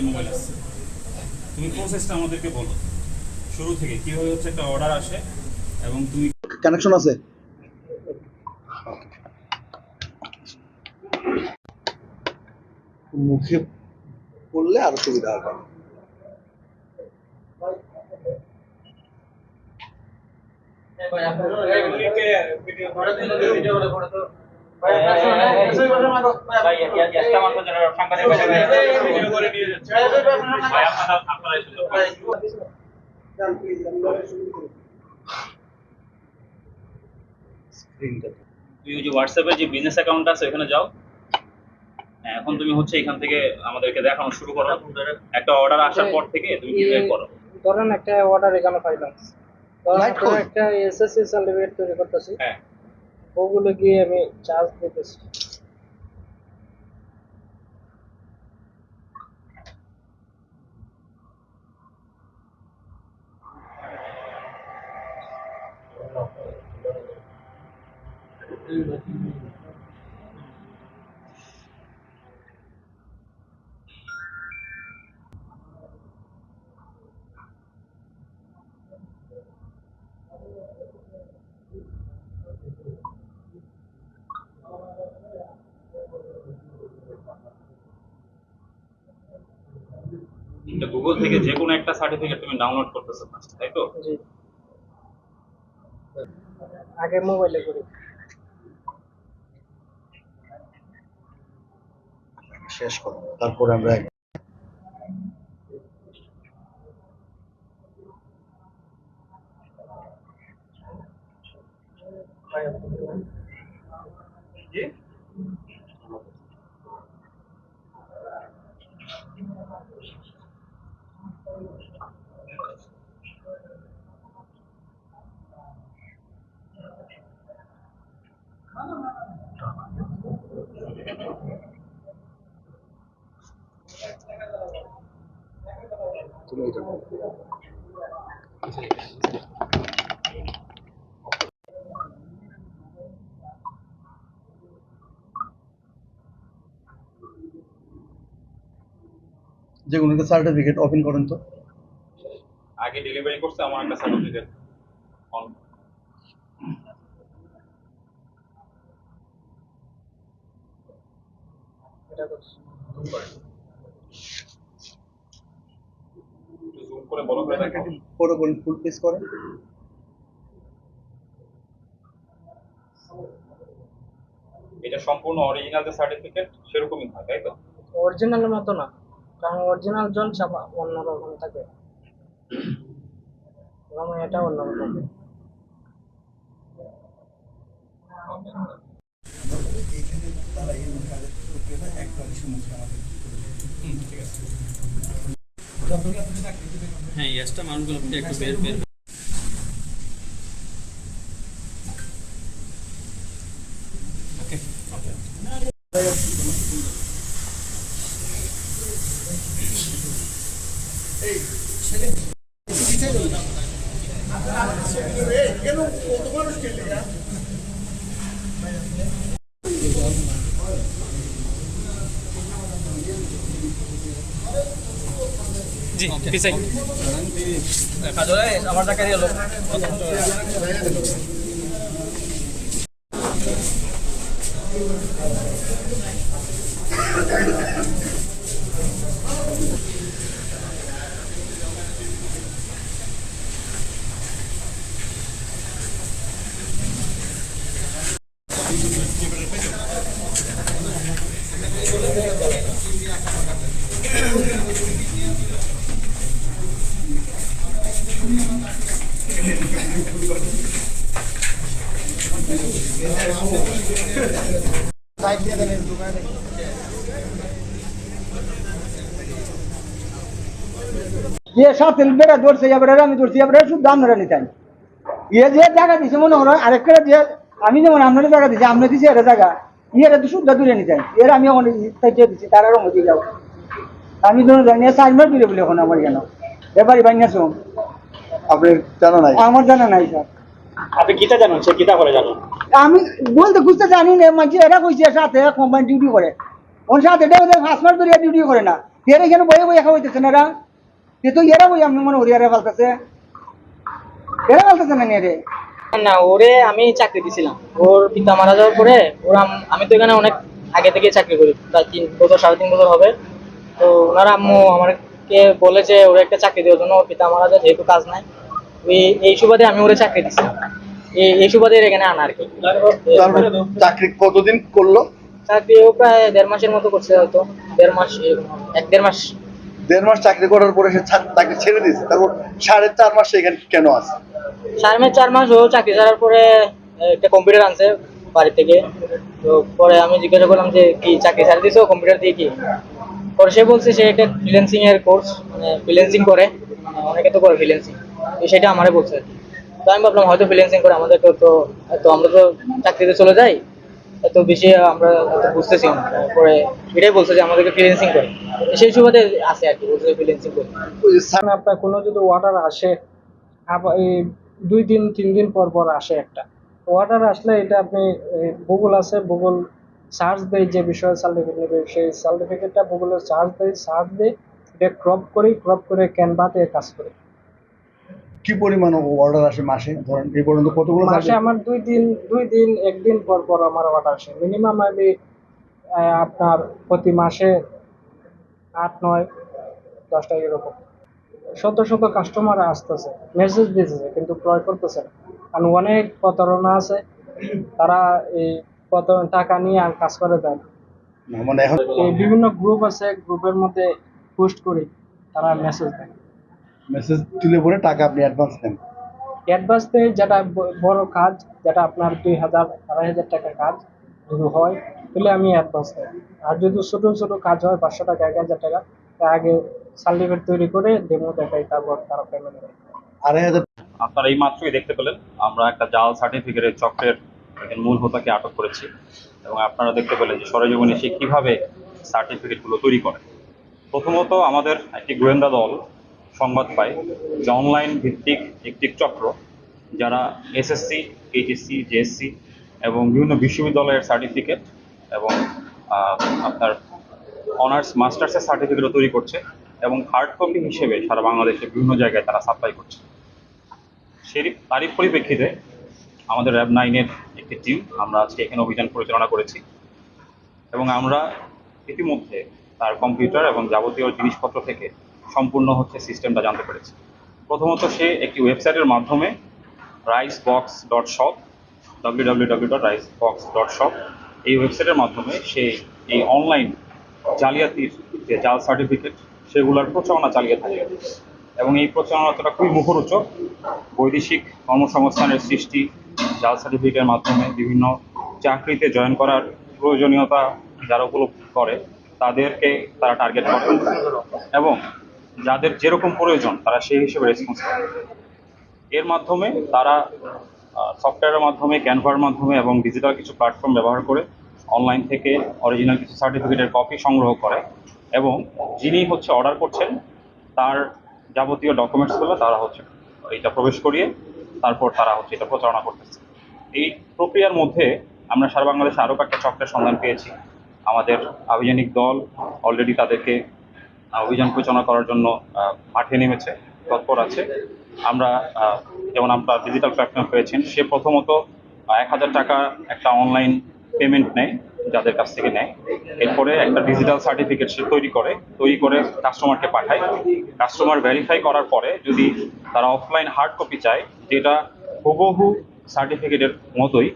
Mobile আসছে, তুমি প্রসেসটা আমাদেরকে বলো শুরু থেকে কিভাবে হচ্ছে একটা অর্ডার আসে এবং তুমি কানেকশন আছে। মুখে বললে আরো সুবিধা হবে। হোয়াটসঅ্যাপে যে বিজনেস অ্যাকাউন্ট আছে ওখানে যাও। এখন তুমি হচ্ছে এখান থেকে আমাদেরকে দেখানো শুরু করো, একটা অর্ডার আসার পর থেকে তুমি কিভাবে করো। ধরেন একটা অর্ডার এখানে পাইলাম, একটা এসএসসি সার্টিফিকেট তৈরি করতেছি, হ্যাঁ ওগুলো গিয়ে আমি চার্জ দিতেছি। গুগল থেকে যে কোনো একটা সার্টিফিকেট তুমি ডাউনলোড করতেছো, তাই তো? জি, আগে মোবাইলে করি। শেষ করো, তারপরে আমরা তুমি এটা যে কোনো একটা সার্টিফিকেট ওপেন করেন তো। আগে ডেলিভারি করছে আমার একটা সার্টিফিকেট অন এটা করছি। জুম করে বলো ফটো করেন, ফুল পেজ করেন। এটা সম্পূর্ণ অরিজিনাল যে সার্টিফিকেট সেরকমই হয়, তাই তো? অরিজিনালের মতো না, কারণ অরিজিনাল জন ছাপা অন্যরকম থাকে এবং এটা অন্যরকম। হ্যাঁ, ইয়াসটা মানুষগুলো একটু বের বের জি পিছাই কাজলে আমার জায়গায় এলো সাইড দিয়ে দেন দোকানে দেখি ये साथ बेड़ा दौड़ से एबारे আমি দৌড়ছি এবারে শুধু দাম ধরে নিতাম ইয়ে যে জায়গা দিছে মনে হলো আরেকটা যে আমি যেমন আপনাদের জায়গা দিছি আপনি দিছি এর জায়গা ইয়ের তো শুদ্ধ দূরে নিতাম এর আমি ওখানে সাইডে দিছি তারারও মধ্যে যাও আমি ধরুন জানি সাইড মার দূরে বলে এখন আমার কেন এবারে বানিয়েছো আপনার জানা নাই আমার জানা নাই স্যার আপনি কিটা জানেন সে কিটা করে জানেন আমি বলতে বুঝতে জানি না মানে এরা কইছে সাথে কোম্পানি ডিউটি করে ওর সাথে এটা ফার্স্ট মার ধরে ডিউটি করে না এর এখানে বয়ে বয়ে খাওয়াইতেছে না এরা এ তো এরা বই আমি মনে করি এরা ফালতেছে না রে না ওরে আমি চাকরি দিছিলাম ওর পিতা মারা যাওয়ার পরে ওরা আমি তো এখানে অনেক আগে থেকে চাকরি করি প্রায় 3 বছর 3.5 বছর হবে তো ওনার আম্মু আমাকে বলে যে ওরে একটা চাকরি দেওয়ার জন্য ওর পিতা মারা যায় যেহেতু কাজ নাই এই সুবাদে আমি ওরে চাকরি দিছি এই সুবাদে এখানে আনা আর কি তারপর চাকরি কতদিন করলো? চাকরি ও প্রায় 1.5 মাসের মতো করছে হয়তো 1.5 মাস 1.5 মাস 1.5 মাস চাকরি করার পরে সে চাকরি ছেড়ে দিয়েছে, তারপর 4.5 মাস এখানে কেন আছে? 4 মাস ও চাকরি ছাড়ার পরে একটা কম্পিউটার আনছে বাড়ি থেকে। তো পরে আমি জিজ্ঞাসা করলাম যে কি চাকরি ছাড়া দিছো কম্পিউটার দিয়ে কি? পরে সে বলছে সে একটা ফ্রিল্যান্সিং এর কোর্স, মানে ফ্রিল্যান্সিং করে, অনেকে তো করে ফ্রিল্যান্সিং, তো সেটা আমারে বলছে। তো আমি ভাবলাম হয়তো ফ্রিল্যান্সিং করে আমাদের তো আমরা তো চাকরিতে চলে যাই, এত বেশি আমরা বুঝতেছি না। পরে এটাই বলছে যে আমাদেরকে ফ্রিল্যান্সিং করে, সেই সুবাদে আছে আর কি, বলছে ফ্রিল্যান্সিং করে। আপনার কোনো যদি অর্ডার আসে এই 2-3 দিন পর পর আসে একটা অর্ডার আসলে এটা আপনি গুগল আছে, গুগল সার্চ দেয় যে বিষয়ে সার্টিফিকেট নেবে, সেই সার্টিফিকেটটা গুগলে সার্চ দিয়ে এটা ক্রপ করে ক্যানভাতে কাজ করে। কি পরিমাণ অর্ডার আসে মাসে? ধরেন এই পর্যন্ত কতগুলো মাসে আমার 1 দিন পর আমার অর্ডার আসে। মিনিমাম আমি আপনার প্রতি মাসে 8-9-10টা এরকম শত কাস্টমার আসতেছে, মেসেজ দিতেছে, কিন্তু ক্রয় করতেছে না। কারণ অনেক প্রতারণা আছে, তারা এই টাকা নিয়ে আর কাজ করে দেয়। মানে এখন এই বিভিন্ন গ্রুপ আছে, গ্রুপের মধ্যে পোস্ট করি, তারা মেসেজ দেয়। মেসেজ তুলে পরে টাকা আপনি অ্যাডভান্স দেন? অ্যাডভান্স দেয় যেটা বড় কাজ, যেটা আপনার 2,000-2,500 টাকার কাজ যদি হয় তাহলে আমি অ্যাডভান্স দেয়। আর যদি ছোট কাজ হয় 500 টাকা 1,000 টাকা, তার আগে সার্টিফিকেট তৈরি করে ডেমো দেখাই, তারপর তারা পেমেন্ট করে। 2,500। আপনারা এই মাত্রই দেখতে পেলেন আমরা একটা জাল সার্টিফিকেটের চক্রের একজন মূল হোতাকে আটক করেছি, এবং আপনারা দেখতে পেলেন যে সরেজমিনে সে কিভাবে সার্টিফিকেটগুলো তৈরি করে। প্রথমত আমাদের একটি গোয়েন্দা দল সংবাদ পায় যে অনলাইন ভিত্তিক একটি চক্র যারা এসএসসি, এইচএসসি, জেএসসি এবং বিভিন্ন বিশ্ববিদ্যালয়ের সার্টিফিকেট এবং আপনার অনার্স মাস্টার্সের সার্টিফিকেটও তৈরি করছে এবং হার্ড কপি হিসেবে সারা বাংলাদেশে বিভিন্ন জায়গায় তারা সাপ্লাই করছে। তারই পরিপ্রেক্ষিতে আমাদের র্যাব 9-এর একটি টিম আমরা আজকে এখানে অভিযান পরিচালনা করেছি, এবং আমরা ইতিমধ্যে তার কম্পিউটার এবং যাবতীয় জিনিসপত্র থেকে সম্পূর্ণ সিস্টেমটা জানতে পেরেছি। প্রথমত সে একটি ওয়েবসাইটের মাধ্যমে risebox.shop www.risebox.shop এই ওয়েবসাইটের মাধ্যমে সে এই অনলাইন জালিয়াতির যে জাল সার্টিফিকেট সেগুলোর প্রচারণা চালিয়ে থাকে, এবং এই প্রচারণাটা খুবই মুখরোচক। বৈদেশিক কর্মসংস্থানের সৃষ্টি, জাল সার্টিফিকেটের মাধ্যমে বিভিন্ন চাকরিতে জয়েন করার প্রয়োজনীয়তা যারা উপলব্ধি করে তাদেরকে তারা টার্গেট করে, এবং যাদের যেরকম প্রয়োজন তারা সেই হিসেবে রেসপন্স করে। এর মাধ্যমে তারা সফটওয়্যারের মাধ্যমে, ক্যানভার মাধ্যমে এবং ডিজিটাল কিছু প্ল্যাটফর্ম ব্যবহার করে অনলাইন থেকে অরিজিনাল কিছু সার্টিফিকেটের কপি সংগ্রহ করে, এবং যিনি অর্ডার করছেন তার যাবতীয় ডকুমেন্টসগুলো তারা এইটা প্রবেশ করিয়ে তারপর তারা এটা প্রচারণা করতেছে। এই প্রক্রিয়ার মধ্যে আমরা সারা বাংলাদেশে আরও একটা চক্রের সন্ধান পেয়েছি। আমাদের আভিযানিক দল অলরেডি তাদেরকে অভিযান পরিচালনা করার জন্য মাঠে নেমেছে, তৎপর আছে। আমরা যেমন আপনারা ডিজিটাল প্ল্যাটফর্ম পেয়েছেন, সে প্রথমত 1,000 টাকা একটা অনলাইন পেমেন্ট নেয়, যাদের কাছ থেকে নেয়। এরপরে একটা ডিজিটাল সার্টিফিকেট সে তৈরি করে কাস্টমারকে পাঠায়। কাস্টমার ভেরিফাই করার পরে যদি তারা অফলাইন হার্ড কপি চায়, যেটা হুবহু সার্টিফিকেটের মতোই,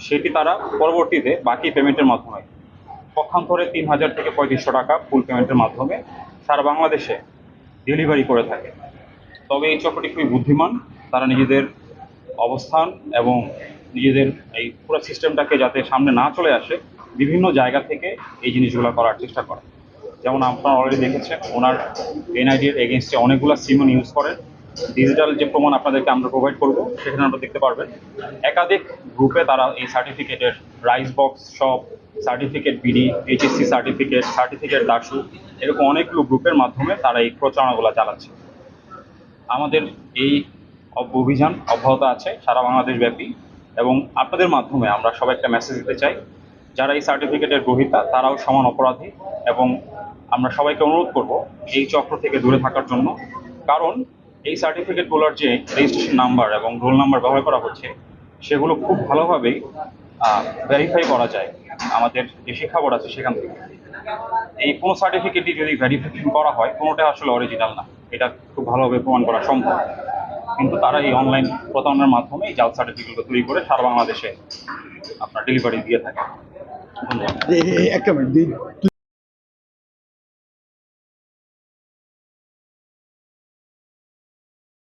সেটি তারা পরবর্তীতে বাকি পেমেন্টের মাধ্যমে পক্ষান্তরে 3,000 থেকে 3,500 টাকা ফুল পেমেন্টের মাধ্যমে সারা বাংলাদেশে ডেলিভারি করে থাকে। তবে এই চক্রটি খুবই বুদ্ধিমান, তারা নিজেদের অবস্থান এবং নিজেদের এই পুরো সিস্টেমটাকে যাতে সামনে না চলে আসে বিভিন্ন জায়গা থেকে এই জিনিসগুলো করার চেষ্টা করে। যেমন আপনারা অলরেডি দেখেছেন ওনার এনআইডির এগেনস্টে অনেকগুলো সিমন ইউজ করেন। ডিজিটাল যে প্রমাণ আপনাদেরকে আমরা প্রোভাইড করব সেখানে আপনারা দেখতে পারবেন একাধিক গ্রুপে তারা এই সার্টিফিকেটের rice box shop certificate BD HSC certificate দাসু এরকম অনেকগুলো গ্রুপের মাধ্যমে তারা এই প্রচারণাগুলো চালাচ্ছে। আমাদের এই অভিযান অব্যাহত আছে সারা বাংলাদেশ ব্যাপী এবং আপনাদের মাধ্যমে আমরা সবাই একটা মেসেজ দিতে চাই, যারা এই সার্টিফিকেটের গ্রহীতা তারাও সমান অপরাধী এবং আমরা সবাইকে অনুরোধ করব এই চক্র থেকে দূরে থাকার জন্য। কারণ এই সার্টিফিকেটগুলোর যে রেজিস্ট্রেশন নাম্বার এবং রোল নাম্বার ব্যবহার করা হচ্ছে সেগুলো খুব ভালোভাবেই ভেরিফাই করা যায় আমাদের যে শিক্ষা বোর্ড আছে সেখান থেকে। এই কোনো সার্টিফিকেটই যদি ভেরিফিকেশন করা হয় কোনোটা আসলে অরিজিনাল না, এটা খুব ভালোভাবে প্রমাণ করা সম্ভব। কিন্তু তারা এই অনলাইন প্রতারণার মাধ্যমে এই জাল সার্টিফিকেটগুলো তৈরি করে সারা বাংলাদেশে আপনার ডেলিভারি দিয়ে থাকে। ধন্যবাদ। একটা মিনিট